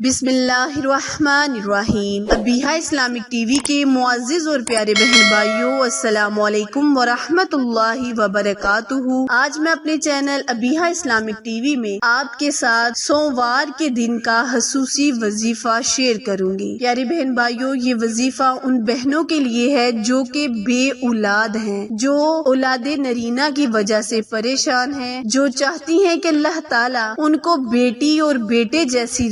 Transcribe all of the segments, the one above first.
بسم اللہ الرحمن الرحیم۔ ابیہا اسلامک ٹی وی کے معزز اور پیارے بہن بھائیوں، السلام علیکم ورحمۃ اللہ وبرکاتہ۔ آج میں اپنے channel Abiha Islamic T V میں آپ کے ساتھ سوموار کے دن کا خصوصی وظیفہ شیئر کروں گی۔ پیارے بہن بھائیوں، یہ وظیفہ ان بہنوں کے لیے ہے جو کہ بے اولاد ہیں، جو اولاد نرینہ کی وجہ سے پریشان ہیں، جو چاہتی ہیں کہ اللہ تعالیٰ ان کو بیٹی اور بیٹے جیسی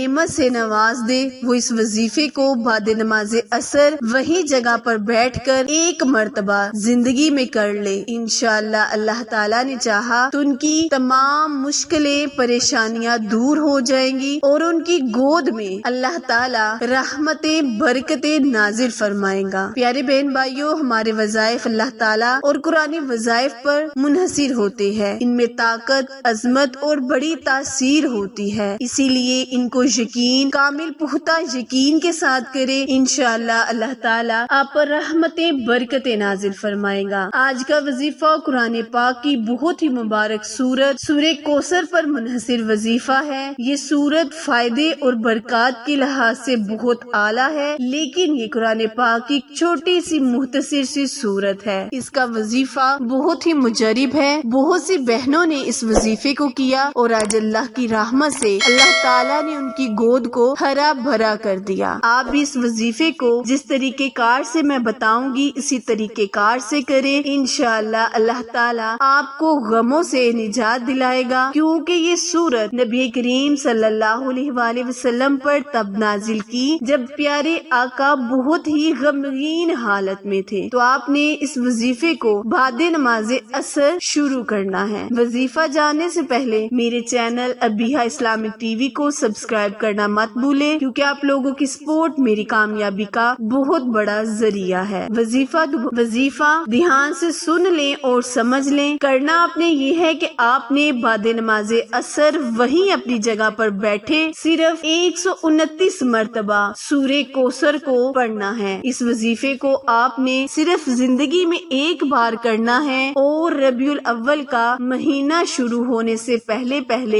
نعمت سے نواز دے۔ وہ اس وظیفے کو بعد نماز عصر وہی جگہ پر بیٹھ کر ایک مرتبہ زندگی میں کر لے۔ انشاءاللہ اللہ تعالیٰ نے چاہا تو ان کی تمام مشکلیں پریشانیاں دور ہو جائیں گی اور ان کی گود میں اللہ تعالیٰ رحمتیں برکتیں نازل فرمائے گا۔ پیارے بہن بھائیوں، ہمارے وظائف اللہ تعالیٰ اور قرآنی وظائف پر منحصر ہوتے ہیں۔ ان میں طاقت، عظمت اور بڑی تاثیر ہوتی ہے، اسی لیے ان کو یقین، کامل پختہ یقین کے ساتھ کرے۔ انشاءاللہ اللہ تعالیٰ آپ پر رحمتیں برکتیں نازل فرمائے گا۔ آج کا وظیفہ قرآن پاک کی بہت ہی مبارک سورت سورہ کوثر پر منحصر وظیفہ ہے۔ یہ سورت فائدے اور برکات کے لحاظ سے بہت اعلیٰ ہے، لیکن یہ قرآن پاک کی چھوٹی سی مختصر سی سورت ہے۔ اس کا وظیفہ بہت ہی مجرب ہے۔ بہت سی بہنوں نے اس وظیفے کو کیا اور آج اللہ کی رحمت سے اللہ تعالیٰ نے ان کی گود کو ہرا بھرا کر دیا۔ آپ بھی اس وظیفے کو جس طریقے کار سے میں بتاؤں گی اسی طریقے کار سے کریں۔ انشاءاللہ اللہ تعالیٰ آپ کو غموں سے نجات دلائے گا، کیونکہ یہ سورت نبی کریم صلی اللہ علیہ وآلہ وسلم پر تب نازل کی جب پیارے آقا بہت ہی غمگین حالت میں تھے۔ تو آپ نے اس وظیفے کو بعد نماز عصر شروع کرنا ہے۔ وظیفہ جاننے سے پہلے میرے channel Abiha Islamic T V کو سبسکرائب کرنا مت بھولیں، کیونکہ آپ لوگوں کی سپورٹ میری کامیابی کا بہت بڑا ذریعہ ہے۔ وظیفہ دھیان سے سن لیں اور سمجھ لیں۔ کرنا آپ نے یہ ہے کہ آپ نے بعد نماز عصر وہیں اپنی جگہ پر بیٹھے صرف 129 مرتبہ سورہ کوثر کو پڑھنا ہے۔ اس وظیفے کو آپ نے صرف زندگی میں ایک بار کرنا ہے اور ربیع الاول کا مہینہ شروع ہونے سے پہلے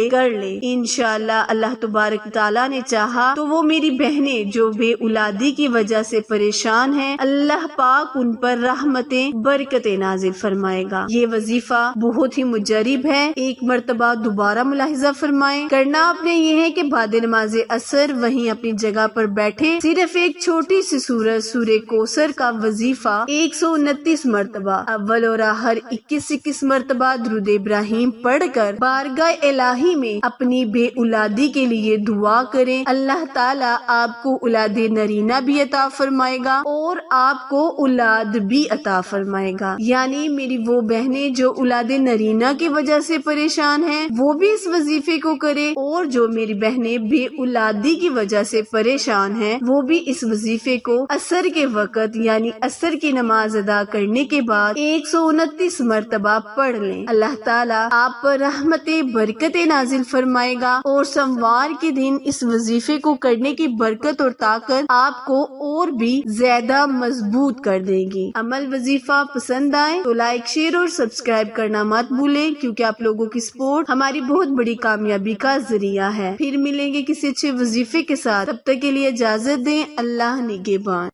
کر لیں۔ انشاءاللہ اللہ تبارک تعالیٰ نے چاہا تو وہ میری بہنیں جو بے اولادی کی وجہ سے پریشان ہیں، اللہ پاک ان پر رحمتیں برکتیں نازل فرمائے گا۔ یہ وظیفہ بہت ہی مجرب ہے، ایک مرتبہ دوبارہ ملاحظہ فرمائیں۔ کرنا آپ نے یہ ہے کہ بعد نماز عصر وہیں اپنی جگہ پر بیٹھے صرف ایک چھوٹی سی سورت سورہ کوثر کا وظیفہ 129 مرتبہ اول اور آخر 21 مرتبہ درود ابراہیم پڑھ کر بارگاہ الہی میں اپنی بے اولادی کے لیے دعا کریں۔ اللہ تعالیٰ آپ کو اولاد نرینہ بھی عطا فرمائے گا اور آپ کو اولاد بھی عطا فرمائے گا۔ یعنی میری وہ بہنیں جو اولاد نرینہ کی وجہ سے پریشان ہیں وہ بھی اس وظیفے کو کرے، اور جو میری بہنیں بے اولادی کی وجہ سے پریشان ہیں وہ بھی اس وظیفے کو عصر کے وقت یعنی عصر کی نماز ادا کرنے کے بعد 129 مرتبہ پڑھ لیں۔ اللہ تعالیٰ آپ پر رحمتیں برکتیں نازل فرمائے گا اور سوموار کے دن اس وظیفے کو کرنے کی برکت اور طاقت آپ کو اور بھی زیادہ مضبوط کر دے گی۔ عمل وظیفہ پسند آئے تو لائک، شیئر اور سبسکرائب کرنا مت بھولیں، کیونکہ آپ لوگوں کی سپورٹ ہماری بہت بڑی کامیابی کا ذریعہ ہے۔ پھر ملیں گے کسی اچھے وظیفے کے ساتھ، تب تک کے لیے اجازت دیں۔ اللہ نگہبان۔